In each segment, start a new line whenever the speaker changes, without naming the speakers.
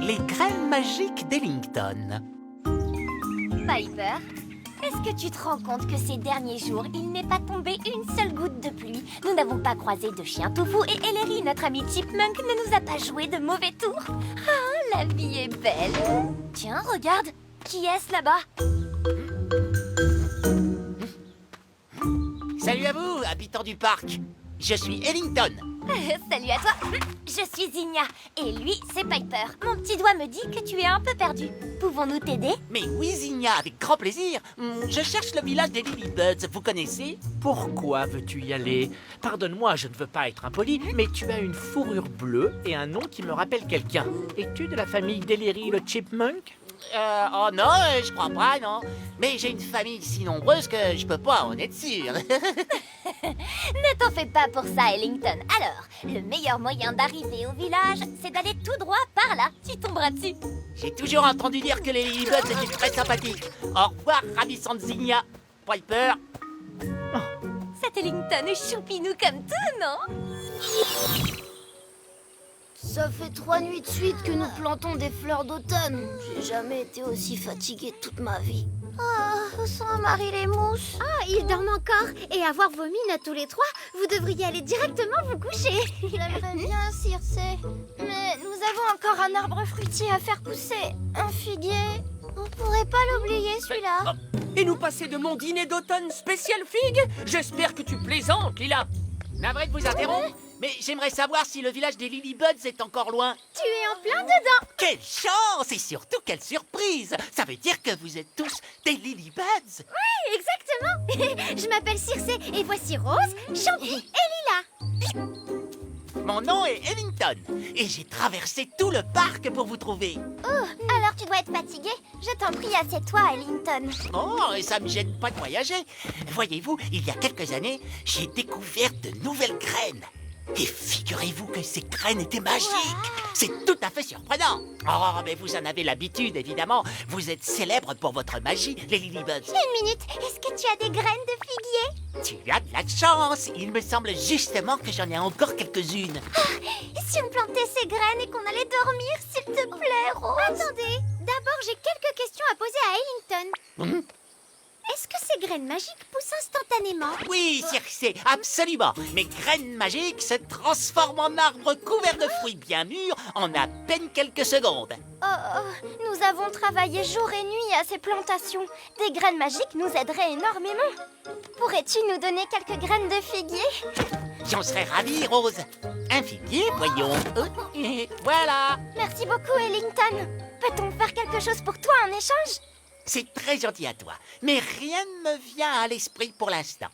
Les graines magiques d'Ellington.
Piper, est-ce que tu te rends compte que ces derniers jours, il n'est pas tombé une seule goutte de pluie? Nous n'avons pas croisé de chien tofu et Ellery, notre ami Chipmunk, ne nous a pas joué de mauvais tours. Ah, la vie est belle. Tiens, regarde, qui est-ce là-bas?
Salut à vous, habitants du parc. Je suis Ellington.
Salut à toi, je suis Zinnia. Et lui, c'est Piper. Mon petit doigt me dit que tu es un peu perdu. Pouvons-nous t'aider?
Mais oui, Zinnia, avec grand plaisir. Je cherche le village des Lilybuds, vous connaissez?
Pourquoi veux-tu y aller? Pardonne-moi, je ne veux pas être impoli, mais tu as une fourrure bleue et un nom qui me rappelle quelqu'un. Es-tu de la famille d'Ellery le Chipmunk?
Oh non, je crois pas, non. Mais j'ai une famille si nombreuse que je peux pas en être sûr.
Ne t'en fais pas pour ça, Ellington. Alors, le meilleur moyen d'arriver au village, c'est d'aller tout droit par là. Tu tomberas dessus.
J'ai toujours entendu dire que les Lilybuds étaient très sympathiques. Au revoir, ravissante Zinnia. Piper.
Cet Ellington est choupinou comme tout, non?
Ça fait 3 nuits de suite que nous plantons des fleurs d'automne. J'ai jamais été aussi fatiguée de toute ma vie. Oh, sans Marie les mousses.
Ah, ils dorment encore. Et avoir vos mines à tous les trois, vous devriez aller directement vous coucher.
J'aimerais bien, Circe. Mais nous avons encore un arbre fruitier à faire pousser. Un figuier. On pourrait pas l'oublier, celui-là.
Et nous passer de mon dîner d'automne spécial figue? J'espère que tu plaisantes, Lila.
Navré de vous interrompre, mais j'aimerais savoir si le village des Lilybuds est encore loin.
Tu es en plein dedans.
Quelle chance et surtout quelle surprise! Ça veut dire que vous êtes tous des Lilybuds.
Oui, exactement. Je m'appelle Circe et voici Rose, Champi et Lila.
Mon nom est Ellington et j'ai traversé tout le parc pour vous trouver.
Oh, alors tu dois être fatigué. Je t'en prie, assieds-toi, Ellington.
Oh, et ça me gêne pas de voyager. Voyez-vous, il y a quelques années, j'ai découvert de nouvelles graines. Et figurez-vous que ces graines étaient magiques. C'est tout à fait surprenant. Oh, mais vous en avez l'habitude, évidemment. Vous êtes célèbre pour votre magie, les Lilybuds.
Une minute, est-ce que tu as des graines de figuier?
Tu as de la chance. Il me semble justement que j'en ai encore quelques-unes.
Si on plantait ces graines et qu'on allait dormir, s'il te plaît, Rose.
Attendez, d'abord j'ai quelques questions à poser à Ellington. Est-ce que ces graines magiques poussent instantanément?
Oui, Circe, absolument. Mes graines magiques se transforment en arbres couverts de fruits bien mûrs en à peine quelques secondes.
Nous avons travaillé jour et nuit à ces plantations. Des graines magiques nous aideraient énormément. Pourrais-tu nous donner quelques graines de figuier?
J'en serais ravi, Rose. Un figuier, voyons. Voilà.
Merci beaucoup, Ellington. Peut-on faire quelque chose pour toi en échange?
C'est très gentil à toi, mais rien ne me vient à l'esprit pour l'instant.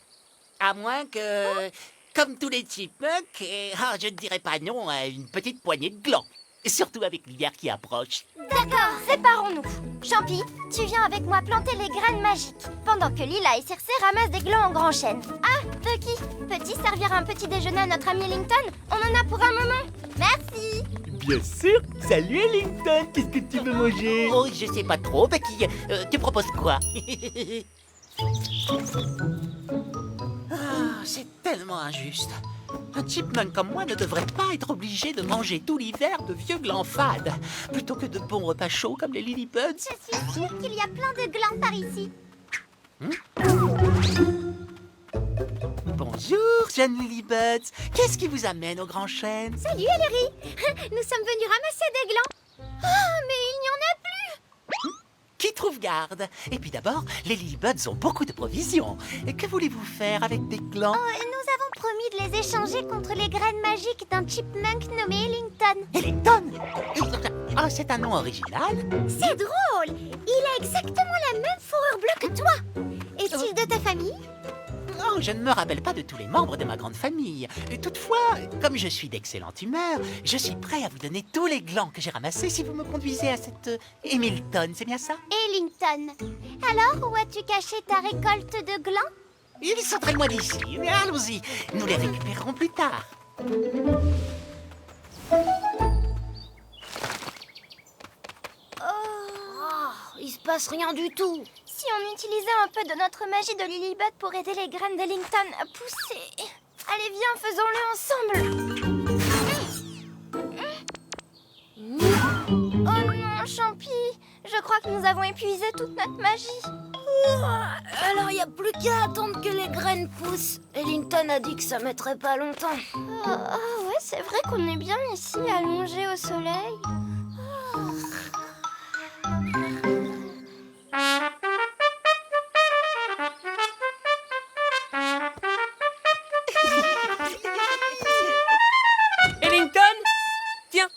À moins que, comme tous les chipmunks, je ne dirais pas non à une petite poignée de glands. Surtout avec l'hiver qui approche.
D'accord, séparons-nous. Champi, tu viens avec moi planter les graines magiques, pendant que Lila et Circe ramassent des glands en grand chêne. Ah, Bucky, peux-tu servir un petit déjeuner à notre ami Ellington? On en a pour un moment. Merci.
Bien sûr. Salut Ellington, qu'est-ce que tu veux manger?
Oh, je sais pas trop, Becky. Tu proposes quoi? C'est tellement injuste. Un chipmunk comme moi ne devrait pas être obligé de manger tout l'hiver de vieux glands fades, plutôt que de bons repas chauds comme les Lilybuds.
Je suis sûre qu'il y a plein de glands par ici.
Bonjour, jeunes Lilybuds. Qu'est-ce qui vous amène au grand chêne?
Salut Ellery. Nous sommes venus ramasser des glands. Oh, mais il n'y en a plus.
Qui trouve garde? Et puis d'abord, les Lilybuds ont beaucoup de provisions. Que voulez-vous faire avec des glands?
Nous avons promis de les échanger contre les graines magiques d'un chipmunk nommé Ellington.
Ellington? Ah, c'est un nom original.
C'est drôle. Il a exactement la même fourrure bleue que toi. Est-il de ta famille?
Oh, je ne me rappelle pas de tous les membres de ma grande famille. Toutefois, comme je suis d'excellente humeur, je suis prêt à vous donner tous les glands que j'ai ramassés si vous me conduisez à cette Hamilton, c'est bien ça?
Ellington. Alors, où as-tu caché ta récolte de glands?
Ils sont très loin d'ici, mais allons-y, nous les récupérerons plus tard.
Il se passe rien du tout.
Si on utilisait un peu de notre magie de Lilybud pour aider les graines d'Ellington à pousser. Allez, viens, faisons-le ensemble. Oh Je crois que nous avons épuisé toute notre magie.
Alors il n'y a plus qu'à attendre que les graines poussent. Ellington a dit que ça mettrait pas longtemps.
Ah ouais, c'est vrai qu'on est bien ici, allongés au soleil.
Ellington, tiens,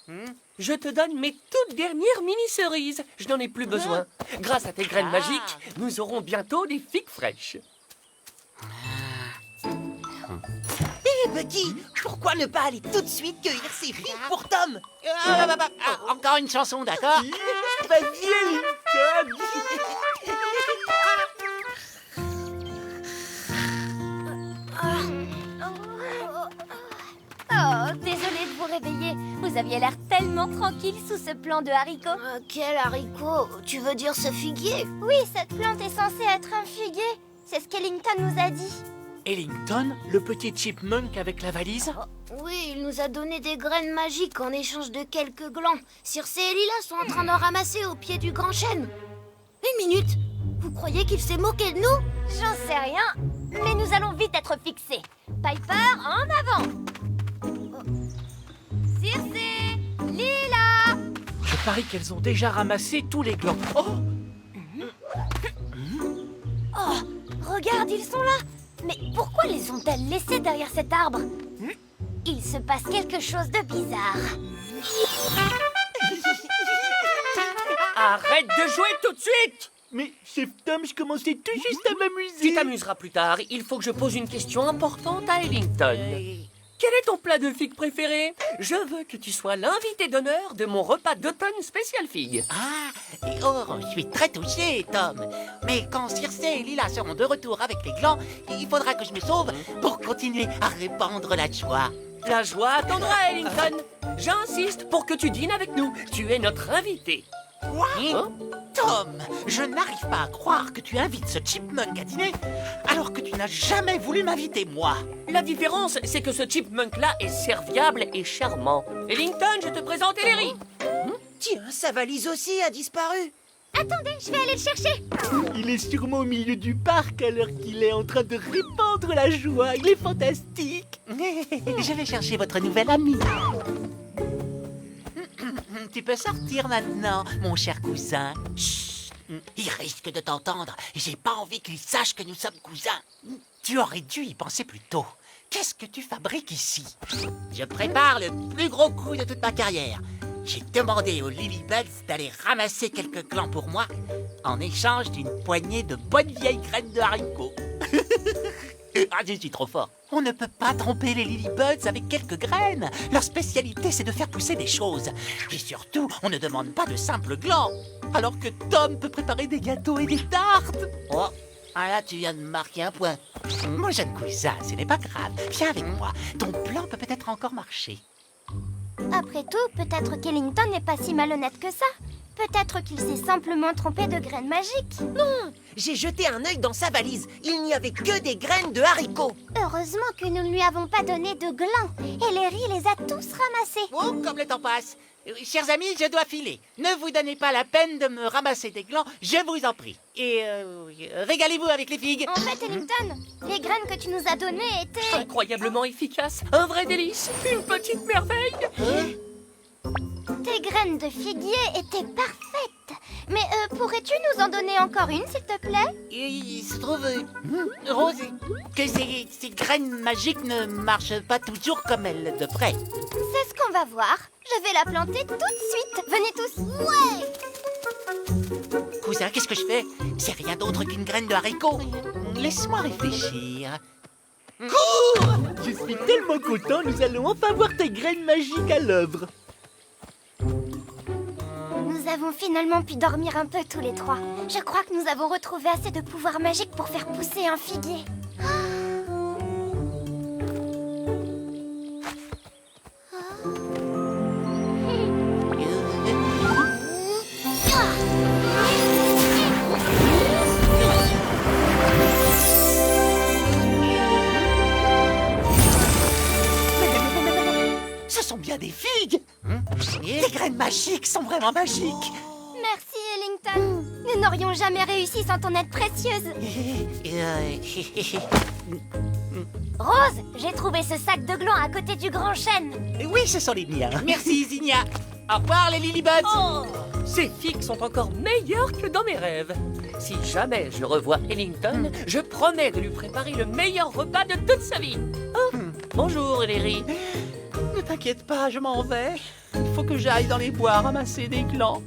je te donne mes toutes dernières mini-cerises. Je n'en ai plus besoin. Grâce à tes graines magiques, nous aurons bientôt des figues fraîches.
Hé, petit, pourquoi ne pas aller tout de suite cueillir ces figues pour Tom? Encore une chanson, d'accord?
Vas-y, Ellington.
Oh, désolée de vous réveiller. Vous aviez l'air tellement tranquille sous ce plant de haricots.
Quel haricot? Tu veux dire ce figuier?
Oui, cette plante est censée être un figuier. C'est ce qu'Ellington nous a dit.
Ellington, le petit chipmunk avec la valise?
Oui, il nous a donné des graines magiques en échange de quelques glands. Circe et Lila sont en train d'en ramasser au pied du grand chêne. Une minute, vous croyez qu'il s'est moqué de nous?
J'en sais rien, mais nous allons vite être fixés. Piper, en avant! Circe! Lila!
Je parie qu'elles ont déjà ramassé tous les glands. Oh!
Oh, regarde, ils sont là! Mais pourquoi les ont-elles laissés derrière cet arbre? Il se passe quelque chose de bizarre.
Arrête de jouer tout de suite!
Mais, chef Tom, je commençais tout juste à m'amuser.
Tu t'amuseras plus tard. Il faut que je pose une question importante à Ellington. Quel est ton plat de figues préféré? Je veux que tu sois l'invité d'honneur de mon repas d'automne spécial figues.
Je suis très touché, Tom. Mais quand Circe et Lila seront de retour avec les glands, il faudra que je me sauve pour continuer à répandre la joie.
La joie attendra, Ellington. J'insiste pour que tu dînes avec nous. Tu es notre invité.
Quoi?
Hein?
Tom, je n'arrive pas à croire que tu invites ce chipmunk à dîner alors que tu n'as jamais voulu m'inviter, moi.
La différence, c'est que ce chipmunk-là est serviable et charmant. Ellington, je te présente Ellery.
Tiens, sa valise aussi a disparu.
Attendez, je vais aller le chercher.
Il est sûrement au milieu du parc alors qu'il est en train de répandre la joie. Il est fantastique.
Je vais chercher votre nouvelle amie. Tu peux sortir maintenant, mon cher cousin. Chut. Il risque de t'entendre et j'ai pas envie qu'il sache que nous sommes cousins. Tu aurais dû y penser plus tôt. Qu'est-ce que tu fabriques ici? Je prépare le plus gros coup de toute ma carrière. J'ai demandé aux Lilybuds d'aller ramasser quelques clans pour moi en échange d'une poignée de bonnes vieilles graines de haricots. Ah, je suis trop fort. On ne peut pas tromper les Lilybuds avec quelques graines. Leur spécialité, c'est de faire pousser des choses. Et surtout, on ne demande pas de simples glands. Alors que Tom peut préparer des gâteaux et des tartes. Oh, ah là, tu viens de marquer un point. Mon jeune cousin, ce n'est pas grave. Viens avec moi. Ton plan peut peut-être encore marcher.
Après tout, peut-être qu'Ellington n'est pas si malhonnête que ça. Peut-être qu'il s'est simplement trompé de graines magiques.
J'ai jeté un œil dans sa valise. Il n'y avait que des graines de haricots.
Heureusement que nous ne lui avons pas donné de glands. Et Larry les a tous ramassés.
Oh, comme le temps passe. Chers amis, je dois filer. Ne vous donnez pas la peine de me ramasser des glands, je vous en prie. Et régalez-vous avec les figues.
En fait, Ellington, les graines que tu nous as données étaient...
Incroyablement efficace. Un vrai délice. Une petite merveille.
Tes graines de figuier étaient parfaites. Mais pourrais-tu nous en donner encore une, s'il te plaît?
Il se trouve, Rose, que ces graines magiques ne marchent pas toujours comme elles devraient.
C'est ce qu'on va voir. Je vais la planter tout de suite. Venez tous. Ouais!
Cousin, qu'est-ce que je fais? C'est rien d'autre qu'une graine de haricot. Laisse-moi réfléchir.
Cours! Je suis tellement content, nous allons enfin voir tes graines magiques à l'œuvre.
Nous avons finalement pu dormir un peu tous les trois. Je crois que nous avons retrouvé assez de pouvoir magique pour faire pousser un figuier.
Ce sont bien des figues. Les graines magiques sont vraiment magiques.
Merci, Ellington. Nous n'aurions jamais réussi sans ton aide précieuse. Rose, j'ai trouvé ce sac de gland à côté du grand chêne.
Oui, ce sont les miens. Merci, Zinnia. Au revoir, les Lilybuds.
Oh, ces figues sont encore meilleures que dans mes rêves. Si jamais je revois Ellington, je promets de lui préparer le meilleur repas de toute sa vie. Oh, bonjour, Ellery.
Ne t'inquiète pas, je m'en vais. Il faut que j'aille dans les bois ramasser des glands.